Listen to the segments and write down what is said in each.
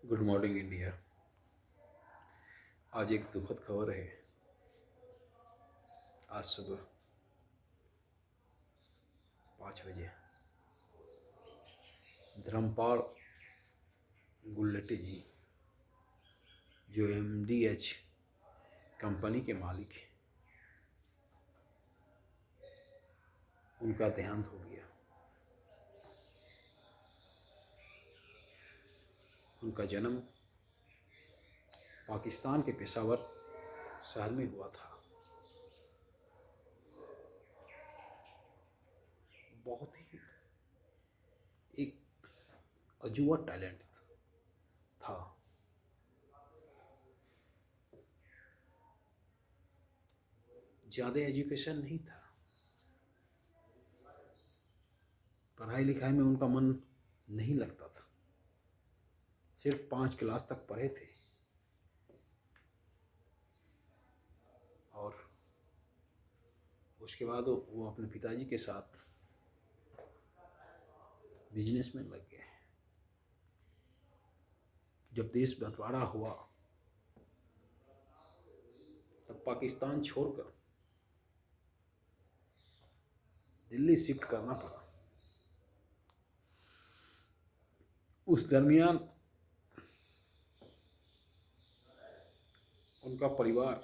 Good morning India. आज एक दुखद खबर है। आज सुबह 5 बजे धर्मपाल गुल्लेटी जी, जो MDH कंपनी के मालिक हैं, उनका देहांत हो गया। उनका जन्म पाकिस्तान के पेशावर शहर में हुआ था। बहुत ही एक अजूबा टैलेंट था। ज़्यादा एजुकेशन नहीं था, पढ़ाई लिखाई में उनका मन नहीं लगता था। सिर्फ 5 क्लास तक पढ़े थे और उसके बाद वो अपने पिताजी के साथ बिजनेस में लग गए। जब देश बंटवारा हुआ तब पाकिस्तान छोड़कर दिल्ली शिफ्ट करना पड़ा। उस दरमियान उनका परिवार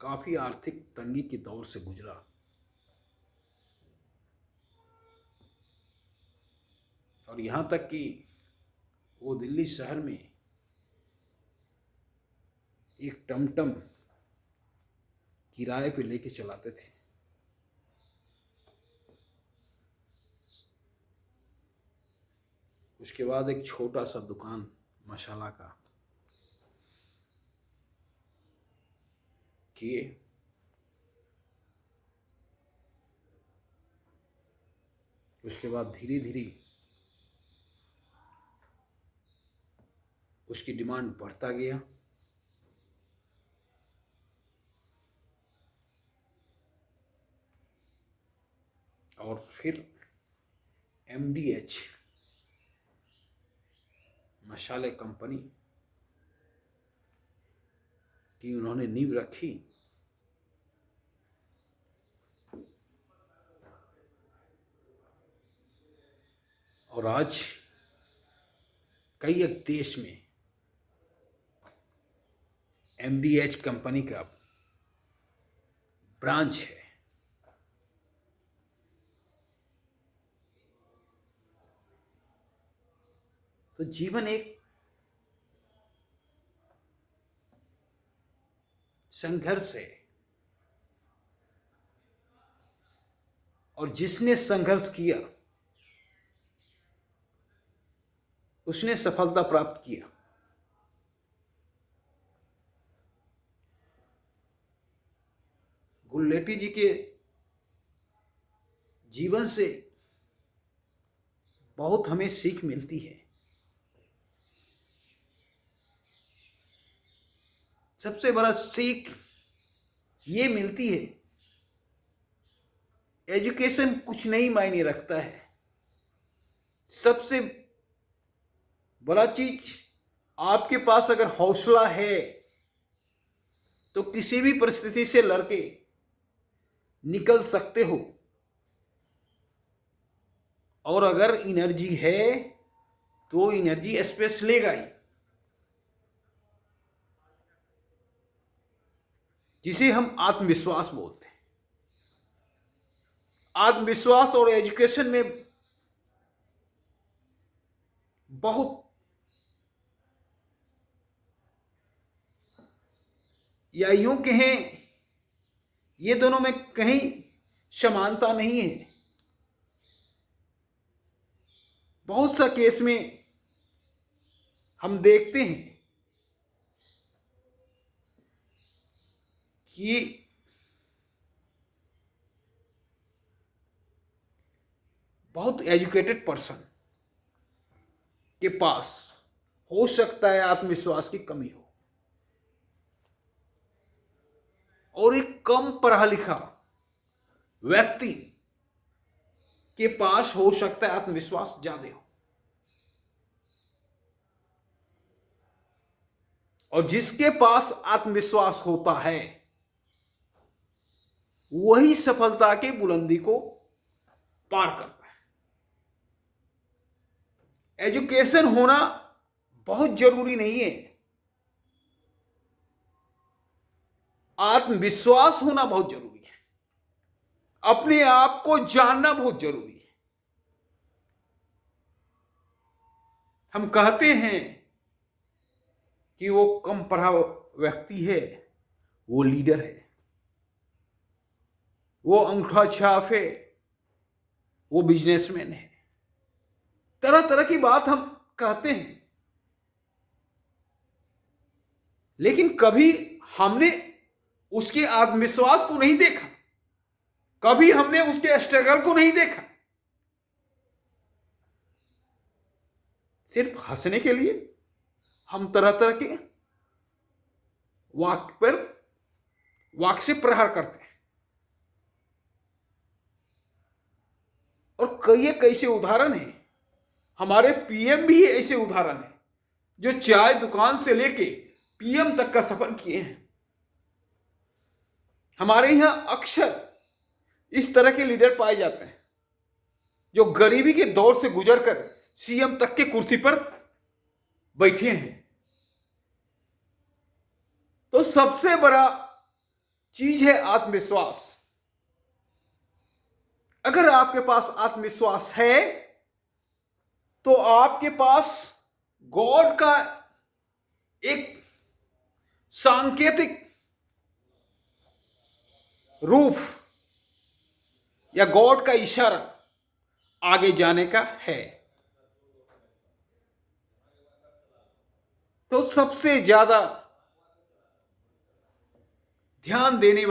काफी आर्थिक तंगी के दौर से गुजरा और यहां तक कि वो दिल्ली शहर में एक टमटम किराए पे लेके चलाते थे। उसके बाद एक छोटा सा दुकान मसाला का किए। उसके बाद धीरे धीरे उसकी डिमांड बढ़ता गया और फिर MDH मसाले कंपनी की उन्होंने नींव रखी और आज कई एक देश में MDH कंपनी का ब्रांच है। तो जीवन एक संघर्ष है और जिसने संघर्ष किया उसने सफलता प्राप्त किया। गुल्लेटी जी के जीवन से बहुत हमें सीख मिलती है। सबसे बड़ा सीख ये मिलती है, एजुकेशन कुछ नहीं मायने रखता है। सबसे बड़ा चीज, आपके पास अगर हौसला है तो किसी भी परिस्थिति से लड़के निकल सकते हो और अगर एनर्जी है तो एनर्जी स्पेस लेगा ही, जिसे हम आत्मविश्वास बोलते हैं। आत्मविश्वास और एजुकेशन में बहुत, या यूं कहें, ये दोनों में कहीं समानता नहीं है। बहुत सा केस में हम देखते हैं कि बहुत एजुकेटेड पर्सन के पास हो सकता है आत्मविश्वास की कमी हो और एक कम पढ़ा लिखा व्यक्ति के पास हो सकता है आत्मविश्वास ज्यादा हो। और जिसके पास आत्मविश्वास होता है वही सफलता की बुलंदी को पार करता है। एजुकेशन होना बहुत जरूरी नहीं है, आत्मविश्वास होना बहुत जरूरी है, अपने आप को जानना बहुत जरूरी है। हम कहते हैं कि वो कम पढ़ा व्यक्ति है, वो लीडर है, वो अंगूठा छाप है, वो बिजनेसमैन है। तरह तरह की बात हम कहते हैं, लेकिन कभी हमने उसके आत्मविश्वास को नहीं देखा, कभी हमने उसके स्ट्रगल को नहीं देखा। सिर्फ हंसने के लिए हम तरह तरह के वाक्य से प्रहार करते हैं। और कई कैसे उदाहरण हैं, हमारे पीएम भी ऐसे उदाहरण हैं जो चाय दुकान से लेके पीएम तक का सफर किए हैं। हमारे यहां अक्सर इस तरह के लीडर पाए जाते हैं जो गरीबी के दौर से गुजरकर सीएम तक के कुर्सी पर बैठे हैं। तो सबसे बड़ा चीज है आत्मविश्वास। अगर आपके पास आत्मविश्वास है तो आपके पास गॉड का एक सांकेतिक रूप या गॉड का इशारा आगे जाने का है। तो सबसे ज्यादा ध्यान देने